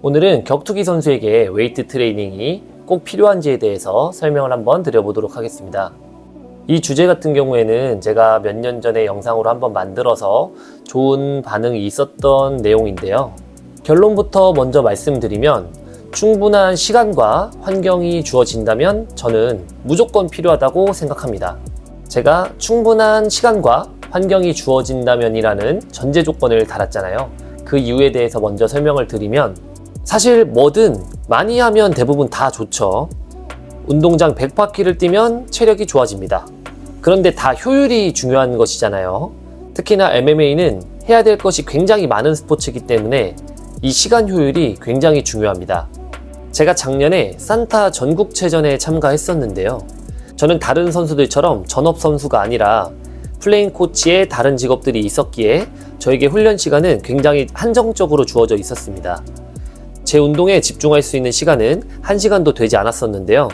오늘은 격투기 선수에게 웨이트 트레이닝이 꼭 필요한지에 대해서 설명을 한번 드려보도록 하겠습니다. 이 주제 같은 경우에는 제가 몇 년 전에 영상으로 한번 만들어서 좋은 반응이 있었던 내용인데요. 결론부터 먼저 말씀드리면 충분한 시간과 환경이 주어진다면 저는 무조건 필요하다고 생각합니다. 제가 충분한 시간과 환경이 주어진다면이라는 전제 조건을 달았잖아요. 그 이유에 대해서 먼저 설명을 드리면 사실 뭐든 많이 하면 대부분 다 좋죠. 운동장 100바퀴를 뛰면 체력이 좋아집니다. 그런데 다 효율이 중요한 것이잖아요. 특히나 MMA는 해야 될 것이 굉장히 많은 스포츠이기 때문에 이 시간 효율이 굉장히 중요합니다. 제가 작년에 산타 전국체전에 참가했었는데요. 저는 다른 선수들처럼 전업 선수가 아니라 플레잉 코치의 다른 직업들이 있었기에 저에게 훈련 시간은 굉장히 한정적으로 주어져 있었습니다. 제 운동에 집중할 수 있는 시간은 1시간도 되지 않았었는데요.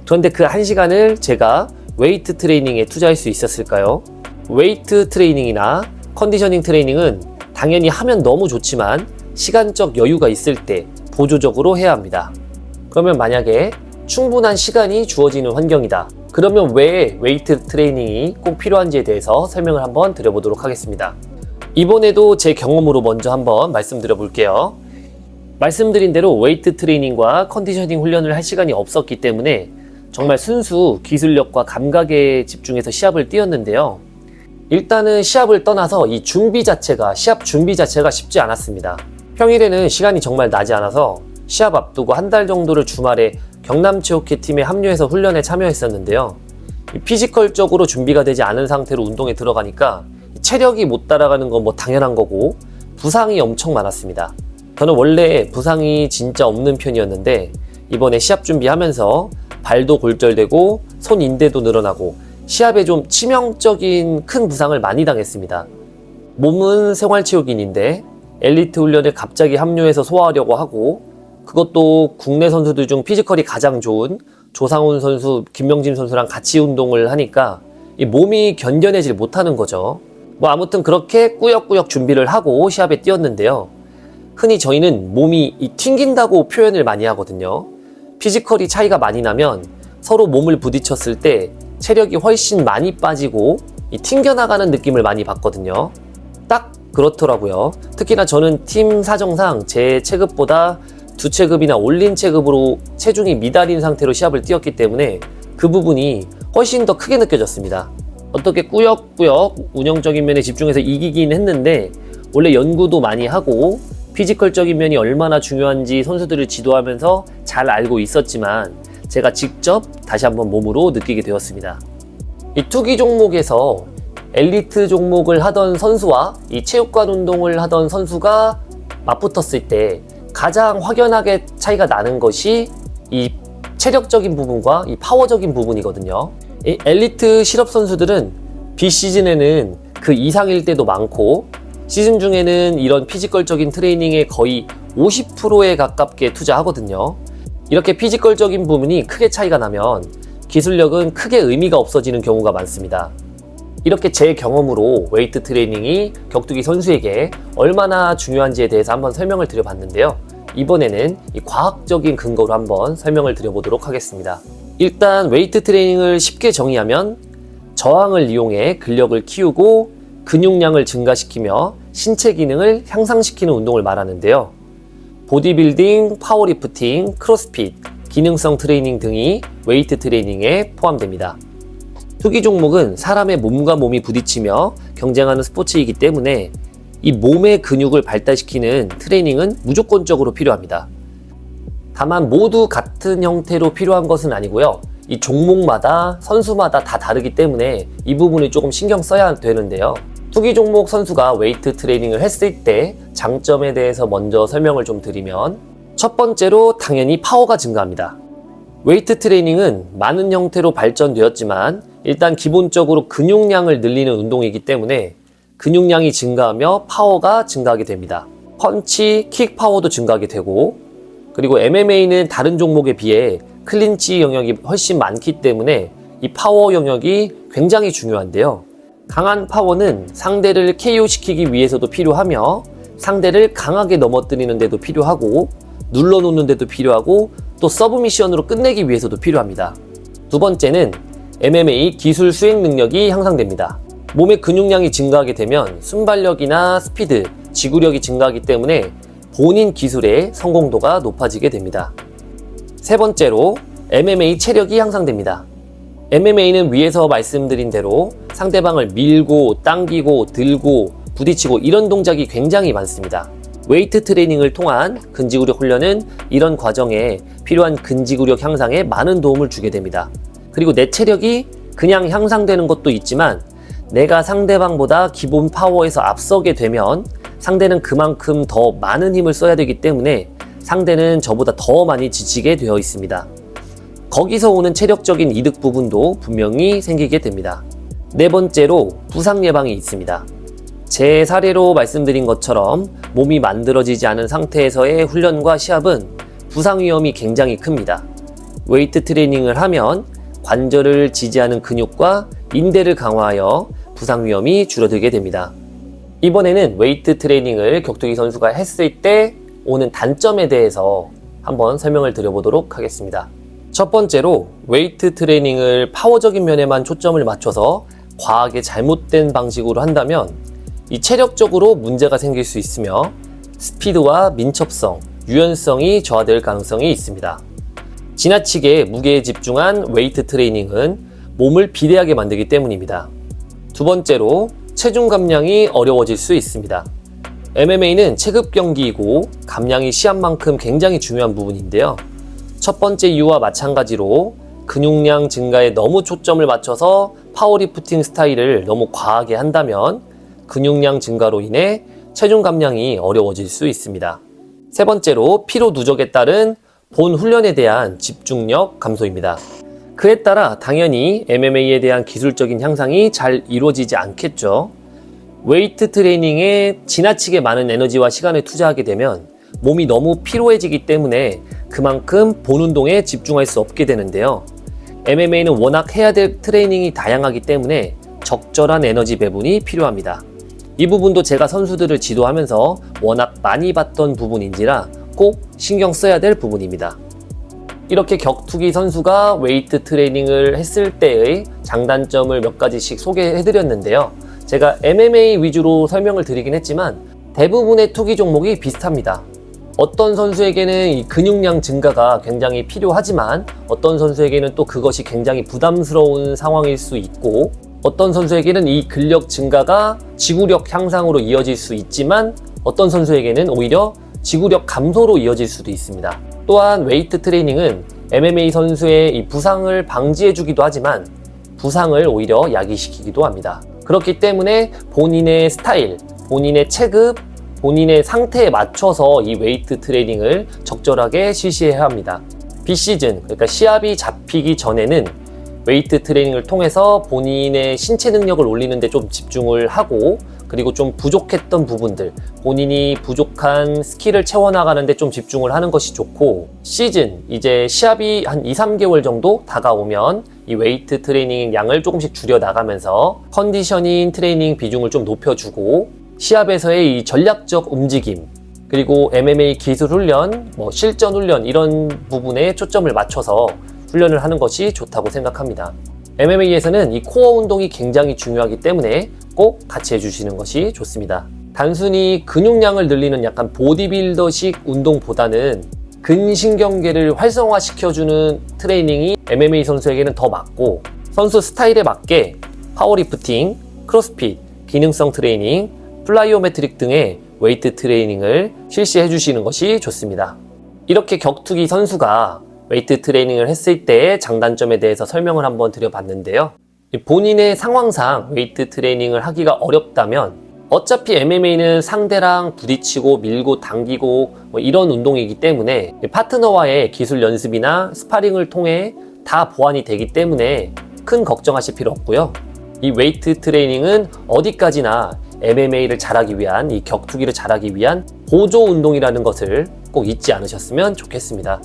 그런데 그 1시간을 제가 웨이트 트레이닝에 투자할 수 있었을까요? 웨이트 트레이닝이나 컨디셔닝 트레이닝은 당연히 하면 너무 좋지만 시간적 여유가 있을 때 보조적으로 해야 합니다. 그러면 만약에 충분한 시간이 주어지는 환경이다. 그러면 왜 웨이트 트레이닝이 꼭 필요한지에 대해서 설명을 한번 드려보도록 하겠습니다. 이번에도 제 경험으로 먼저 한번 말씀드려 볼게요. 말씀드린 대로 웨이트 트레이닝과 컨디셔닝 훈련을 할 시간이 없었기 때문에 정말 순수 기술력과 감각에 집중해서 시합을 뛰었는데요. 일단은 시합을 떠나서 이 시합 준비 자체가 쉽지 않았습니다. 평일에는 시간이 정말 나지 않아서 시합 앞두고 한 달 정도를 주말에 경남체육회 팀에 합류해서 훈련에 참여했었는데요. 피지컬적으로 준비가 되지 않은 상태로 운동에 들어가니까 체력이 못 따라가는 건 뭐 당연한 거고 부상이 엄청 많았습니다. 저는 원래 부상이 진짜 없는 편이었는데 이번에 시합 준비하면서 발도 골절되고 손 인대도 늘어나고 시합에 좀 치명적인 큰 부상을 많이 당했습니다. 몸은 생활체육인인데 엘리트 훈련에 갑자기 합류해서 소화하려고 하고 그것도 국내 선수들 중 피지컬이 가장 좋은 조상훈 선수, 김명진 선수랑 같이 운동을 하니까 이 몸이 견뎌내질 못하는 거죠. 아무튼 그렇게 꾸역꾸역 준비를 하고 시합에 뛰었는데요. 흔히 저희는 몸이 튕긴다고 표현을 많이 하거든요. 피지컬이 차이가 많이 나면 서로 몸을 부딪혔을 때 체력이 훨씬 많이 빠지고 튕겨나가는 느낌을 많이 받거든요. 딱 그렇더라고요. 특히나 저는 팀 사정상 제 체급보다 2체급이나 올린 체급으로 체중이 미달인 상태로 시합을 뛰었기 때문에 그 부분이 훨씬 더 크게 느껴졌습니다. 어떻게 꾸역꾸역 운영적인 면에 집중해서 이기긴 했는데 원래 연구도 많이 하고 피지컬적인 면이 얼마나 중요한지 선수들을 지도하면서 잘 알고 있었지만 제가 직접 다시 한번 몸으로 느끼게 되었습니다. 이 투기 종목에서 엘리트 종목을 하던 선수와 이 체육관 운동을 하던 선수가 맞붙었을 때 가장 확연하게 차이가 나는 것이 이 체력적인 부분과 이 파워적인 부분이거든요. 이 엘리트 실업 선수들은 비시즌에는 그 이상일 때도 많고 시즌 중에는 이런 피지컬적인 트레이닝에 거의 50%에 가깝게 투자하거든요. 이렇게 피지컬적인 부분이 크게 차이가 나면 기술력은 크게 의미가 없어지는 경우가 많습니다. 이렇게 제 경험으로 웨이트 트레이닝이 격투기 선수에게 얼마나 중요한지에 대해서 한번 설명을 드려봤는데요. 이번에는 이 과학적인 근거로 한번 설명을 드려보도록 하겠습니다. 일단 웨이트 트레이닝을 쉽게 정의하면 저항을 이용해 근력을 키우고 근육량을 증가시키며 신체 기능을 향상시키는 운동을 말하는데요. 보디빌딩, 파워리프팅, 크로스핏, 기능성 트레이닝 등이 웨이트 트레이닝에 포함됩니다. 투기 종목은 사람의 몸과 몸이 부딪히며 경쟁하는 스포츠이기 때문에 이 몸의 근육을 발달시키는 트레이닝은 무조건적으로 필요합니다. 다만 모두 같은 형태로 필요한 것은 아니고요. 이 종목마다 선수마다 다 다르기 때문에 이 부분을 조금 신경 써야 되는데요. 투기 종목 선수가 웨이트 트레이닝을 했을 때 장점에 대해서 먼저 설명을 좀 드리면 첫 번째로 당연히 파워가 증가합니다. 웨이트 트레이닝은 많은 형태로 발전되었지만 일단 기본적으로 근육량을 늘리는 운동이기 때문에 근육량이 증가하며 파워가 증가하게 됩니다. 펀치, 킥 파워도 증가하게 되고 그리고 MMA는 다른 종목에 비해 클린치 영역이 훨씬 많기 때문에 이 파워 영역이 굉장히 중요한데요. 강한 파워는 상대를 KO시키기 위해서도 필요하며 상대를 강하게 넘어뜨리는 데도 필요하고 눌러놓는 데도 필요하고 또 서브미션으로 끝내기 위해서도 필요합니다. 두 번째는 MMA 기술 수행 능력이 향상됩니다. 몸의 근육량이 증가하게 되면 순발력이나 스피드, 지구력이 증가하기 때문에 본인 기술의 성공도가 높아지게 됩니다. 세 번째로 MMA 체력이 향상됩니다. MMA는 위에서 말씀드린 대로 상대방을 밀고 당기고 들고 부딪히고 이런 동작이 굉장히 많습니다. 웨이트 트레이닝을 통한 근지구력 훈련은 이런 과정에 필요한 근지구력 향상에 많은 도움을 주게 됩니다. 그리고 내 체력이 그냥 향상되는 것도 있지만 내가 상대방보다 기본 파워에서 앞서게 되면 상대는 그만큼 더 많은 힘을 써야 되기 때문에 상대는 저보다 더 많이 지치게 되어 있습니다. 거기서 오는 체력적인 이득 부분도 분명히 생기게 됩니다. 네 번째로 부상 예방이 있습니다. 제 사례로 말씀드린 것처럼 몸이 만들어지지 않은 상태에서의 훈련과 시합은 부상 위험이 굉장히 큽니다. 웨이트 트레이닝을 하면 관절을 지지하는 근육과 인대를 강화하여 부상 위험이 줄어들게 됩니다. 이번에는 웨이트 트레이닝을 격투기 선수가 했을 때 오는 단점에 대해서 한번 설명을 드려보도록 하겠습니다. 첫 번째로 웨이트 트레이닝을 파워적인 면에만 초점을 맞춰서 과하게 잘못된 방식으로 한다면 이 체력적으로 문제가 생길 수 있으며 스피드와 민첩성, 유연성이 저하될 가능성이 있습니다. 지나치게 무게에 집중한 웨이트 트레이닝은 몸을 비대하게 만들기 때문입니다. 두 번째로 체중 감량이 어려워질 수 있습니다. MMA는 체급 경기이고 감량이 시합만큼 굉장히 중요한 부분인데요. 첫 번째 이유와 마찬가지로 근육량 증가에 너무 초점을 맞춰서 파워리프팅 스타일을 너무 과하게 한다면 근육량 증가로 인해 체중 감량이 어려워질 수 있습니다. 세 번째로 피로 누적에 따른 본 훈련에 대한 집중력 감소입니다. 그에 따라 당연히 MMA에 대한 기술적인 향상이 잘 이루어지지 않겠죠. 웨이트 트레이닝에 지나치게 많은 에너지와 시간을 투자하게 되면 몸이 너무 피로해지기 때문에 그만큼 본 운동에 집중할 수 없게 되는데요. MMA는 워낙 해야 될 트레이닝이 다양하기 때문에 적절한 에너지 배분이 필요합니다. 이 부분도 제가 선수들을 지도하면서 워낙 많이 봤던 부분인지라 꼭 신경 써야 될 부분입니다. 이렇게 격투기 선수가 웨이트 트레이닝을 했을 때의 장단점을 몇 가지씩 소개해드렸는데요. 제가 MMA 위주로 설명을 드리긴 했지만 대부분의 투기 종목이 비슷합니다. 어떤 선수에게는 이 근육량 증가가 굉장히 필요하지만 어떤 선수에게는 또 그것이 굉장히 부담스러운 상황일 수 있고 어떤 선수에게는 이 근력 증가가 지구력 향상으로 이어질 수 있지만 어떤 선수에게는 오히려 지구력 감소로 이어질 수도 있습니다. 또한 웨이트 트레이닝은 MMA 선수의 이 부상을 방지해주기도 하지만 부상을 오히려 야기시키기도 합니다. 그렇기 때문에 본인의 스타일, 본인의 체급, 본인의 상태에 맞춰서 이 웨이트 트레이닝을 적절하게 실시해야 합니다. 비시즌, 그러니까 시합이 잡히기 전에는 웨이트 트레이닝을 통해서 본인의 신체 능력을 올리는 데 좀 집중을 하고 그리고 좀 부족했던 부분들, 본인이 부족한 스킬을 채워나가는 데 좀 집중을 하는 것이 좋고 시즌, 이제 시합이 한 2-3개월 정도 다가오면 이 웨이트 트레이닝 양을 조금씩 줄여나가면서 컨디셔닝 트레이닝 비중을 좀 높여주고 시합에서의 이 전략적 움직임 그리고 MMA 기술 훈련, 실전 훈련 이런 부분에 초점을 맞춰서 훈련을 하는 것이 좋다고 생각합니다. MMA에서는 이 코어 운동이 굉장히 중요하기 때문에 꼭 같이 해주시는 것이 좋습니다. 단순히 근육량을 늘리는 약간 보디빌더식 운동보다는 근신경계를 활성화시켜주는 트레이닝이 MMA 선수에게는 더 맞고 선수 스타일에 맞게 파워리프팅, 크로스핏, 기능성 트레이닝, 플라이오메트릭 등의 웨이트 트레이닝을 실시해 주시는 것이 좋습니다. 이렇게 격투기 선수가 웨이트 트레이닝을 했을 때의 장단점에 대해서 설명을 한번 드려봤는데요. 본인의 상황상 웨이트 트레이닝을 하기가 어렵다면 어차피 MMA는 상대랑 부딪히고 밀고 당기고 이런 운동이기 때문에 파트너와의 기술 연습이나 스파링을 통해 다 보완이 되기 때문에 큰 걱정하실 필요 없고요. 이 웨이트 트레이닝은 어디까지나 MMA를 잘하기 위한, 이 격투기를 잘하기 위한 보조 운동이라는 것을 꼭 잊지 않으셨으면 좋겠습니다.